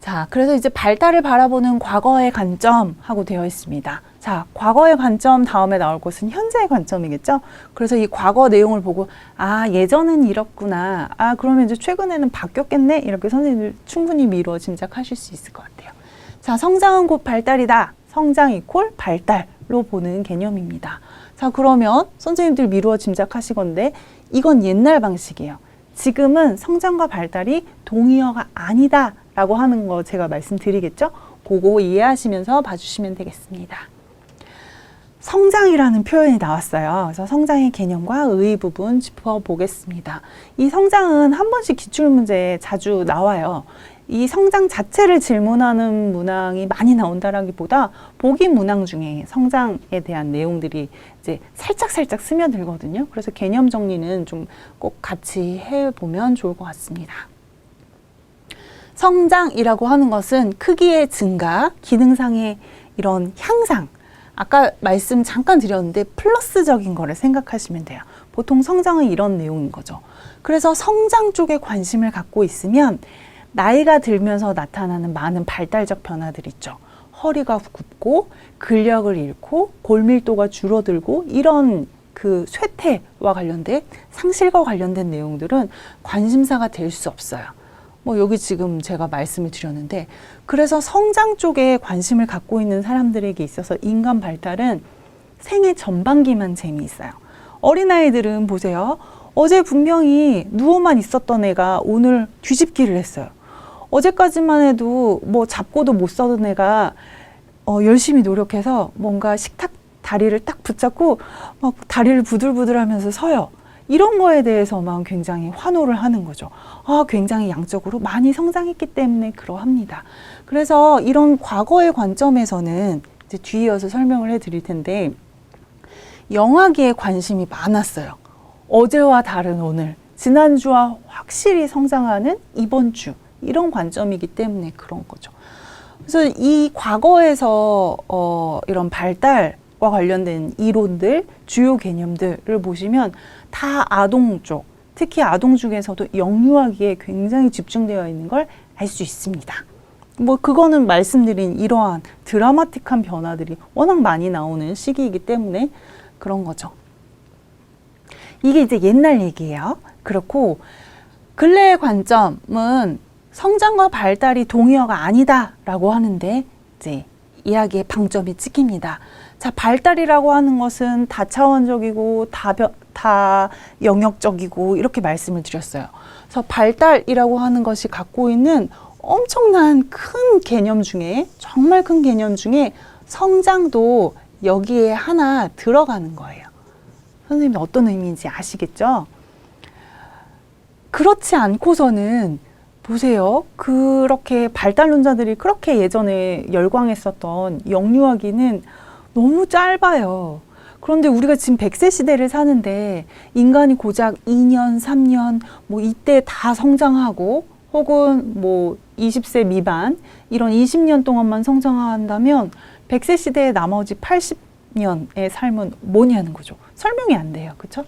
자, 그래서 이제 발달을 바라보는 과거의 관점하고 되어 있습니다. 자, 과거의 관점 다음에 나올 것은 현재의 관점이겠죠? 그래서 이 과거 내용을 보고, 아, 예전엔 이렇구나. 아, 그러면 이제 최근에는 바뀌었겠네? 이렇게 선생님들 충분히 미루어 짐작하실 수 있을 것 같아요. 자, 성장은 곧 발달이다. 성장 이퀄 발달로 보는 개념입니다. 자, 그러면 선생님들 미루어 짐작하시건데, 이건 옛날 방식이에요. 지금은 성장과 발달이 동의어가 아니다 라고 하는 거 제가 말씀드리겠죠? 그거 이해하시면서 봐주시면 되겠습니다. 성장이라는 표현이 나왔어요. 그래서 성장의 개념과 의의 부분 짚어보겠습니다. 이 성장은 한 번씩 기출문제에 자주 나와요. 이 성장 자체를 질문하는 문항이 많이 나온다라기보다 보기 문항 중에 성장에 대한 내용들이 이제 살짝 스며들거든요. 그래서 개념 정리는 좀 꼭 같이 해보면 좋을 것 같습니다. 성장이라고 하는 것은 크기의 증가, 기능상의 이런 향상, 아까 말씀 잠깐 드렸는데 플러스적인 거를 생각하시면 돼요. 보통 성장은 이런 내용인 거죠. 그래서 성장 쪽에 관심을 갖고 있으면 나이가 들면서 나타나는 많은 발달적 변화들 있죠. 허리가 굽고 근력을 잃고 골밀도가 줄어들고 이런 그 쇠퇴와 관련된 상실과 관련된 내용들은 관심사가 될 수 없어요. 뭐 여기 지금 제가 말씀을 드렸는데, 그래서 성장 쪽에 관심을 갖고 있는 사람들에게 있어서 인간 발달은 생애 전반기만 재미있어요. 어린아이들은 보세요. 어제 분명히 누워만 있었던 애가 오늘 뒤집기를 했어요. 어제까지만 해도 뭐 잡고도 못 서던 애가 열심히 노력해서 뭔가 식탁 다리를 딱 붙잡고 막 다리를 부들부들 하면서 서요. 이런 거에 대해서만 굉장히 환호를 하는 거죠. 아, 굉장히 양적으로 많이 성장했기 때문에 그러합니다. 그래서 이런 과거의 관점에서는 이제 뒤에 이어서 설명을 해드릴 텐데, 영아기에 관심이 많았어요. 어제와 다른 오늘, 지난주와 확실히 성장하는 이번 주, 이런 관점이기 때문에 그런 거죠. 그래서 이 과거에서 이런 발달과 관련된 이론들, 주요 개념들을 보시면 다 아동 쪽, 특히 아동 중에서도 영유아기에 굉장히 집중되어 있는 걸 알 수 있습니다. 뭐 그거는 말씀드린 이러한 드라마틱한 변화들이 워낙 많이 나오는 시기이기 때문에 그런 거죠. 이게 이제 옛날 얘기예요. 그렇고 근래의 관점은 성장과 발달이 동의어가 아니다라고 하는데 이제 이야기의 방점이 찍힙니다. 자, 발달이라고 하는 것은 다차원적이고 다 영역적이고 이렇게 말씀을 드렸어요. 그래서 발달이라고 하는 것이 갖고 있는 엄청난 큰 개념 중에, 정말 큰 개념 중에 성장도 여기에 하나 들어가는 거예요. 선생님이 어떤 의미인지 아시겠죠? 그렇지 않고서는 보세요. 그렇게 발달론자들이 그렇게 예전에 열광했었던 영유아기는 너무 짧아요. 그런데 우리가 지금 100세 시대를 사는데 인간이 고작 2년, 3년 뭐 이때 다 성장하고 혹은 뭐 20세 미만 이런 20년 동안만 성장한다면 100세 시대의 나머지 80년의 삶은 뭐냐는 거죠. 설명이 안 돼요. 그렇죠?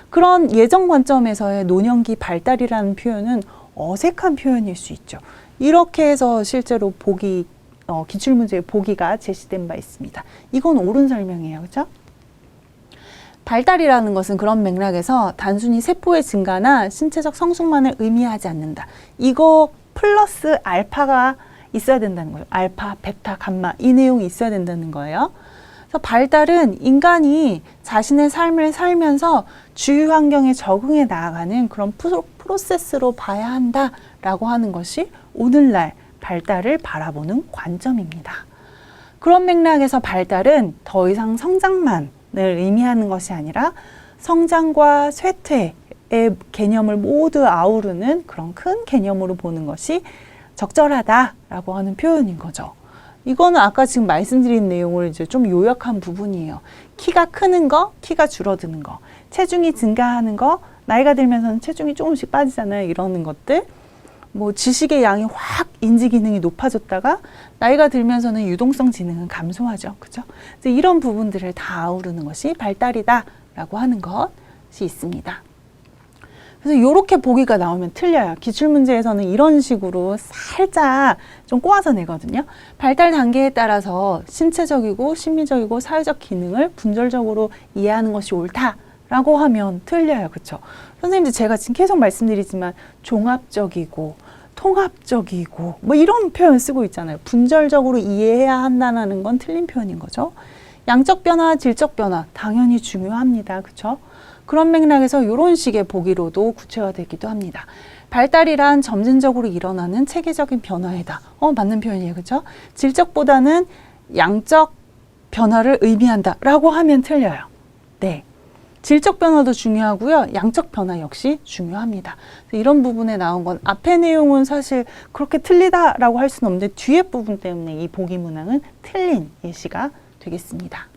그런 예전 관점에서의 노년기 발달이라는 표현은 어색한 표현일 수 있죠. 이렇게 해서 실제로 기출문제의 보기가 제시된 바 있습니다. 이건 옳은 설명이에요. 그렇죠? 발달이라는 것은 그런 맥락에서 단순히 세포의 증가나 신체적 성숙만을 의미하지 않는다. 이거 플러스 알파가 있어야 된다는 거예요. 알파, 베타, 감마 이 내용이 있어야 된다는 거예요. 그래서 발달은 인간이 자신의 삶을 살면서 주위 환경에 적응해 나아가는 그런 프로세스로 봐야 한다라고 하는 것이 오늘날 발달을 바라보는 관점입니다. 그런 맥락에서 발달은 더 이상 성장만을 의미하는 것이 아니라 성장과 쇠퇴의 개념을 모두 아우르는 그런 큰 개념으로 보는 것이 적절하다라고 하는 표현인 거죠. 이거는 아까 지금 말씀드린 내용을 이제 좀 요약한 부분이에요. 키가 크는 거, 키가 줄어드는 거, 체중이 증가하는 거, 나이가 들면서는 체중이 조금씩 빠지잖아요. 이러는 것들. 뭐 지식의 양이 확 인지 기능이 높아졌다가 나이가 들면서는 유동성 지능은 감소하죠. 그죠? 이런 부분들을 다 아우르는 것이 발달이다라고 하는 것이 있습니다. 그래서 이렇게 보기가 나오면 틀려요. 기출문제에서는 이런 식으로 살짝 좀 꼬아서 내거든요. 발달 단계에 따라서 신체적이고 심리적이고 사회적 기능을 분절적으로 이해하는 것이 옳다라고 하면 틀려요. 그렇죠? 선생님들 제가 지금 계속 말씀드리지만 종합적이고 통합적이고 뭐 이런 표현 쓰고 있잖아요. 분절적으로 이해해야 한다는 건 틀린 표현인 거죠. 양적 변화, 질적 변화 당연히 중요합니다. 그렇죠? 그런 맥락에서 이런 식의 보기로도 구체화되기도 합니다. 발달이란 점진적으로 일어나는 체계적인 변화이다. 맞는 표현이에요. 그렇죠? 질적보다는 양적 변화를 의미한다 라고 하면 틀려요. 네. 질적 변화도 중요하고요. 양적 변화 역시 중요합니다. 이런 부분에 나온 건 앞의 내용은 사실 그렇게 틀리다라고 할 수는 없는데 뒤에 부분 때문에 이 보기 문항은 틀린 예시가 되겠습니다.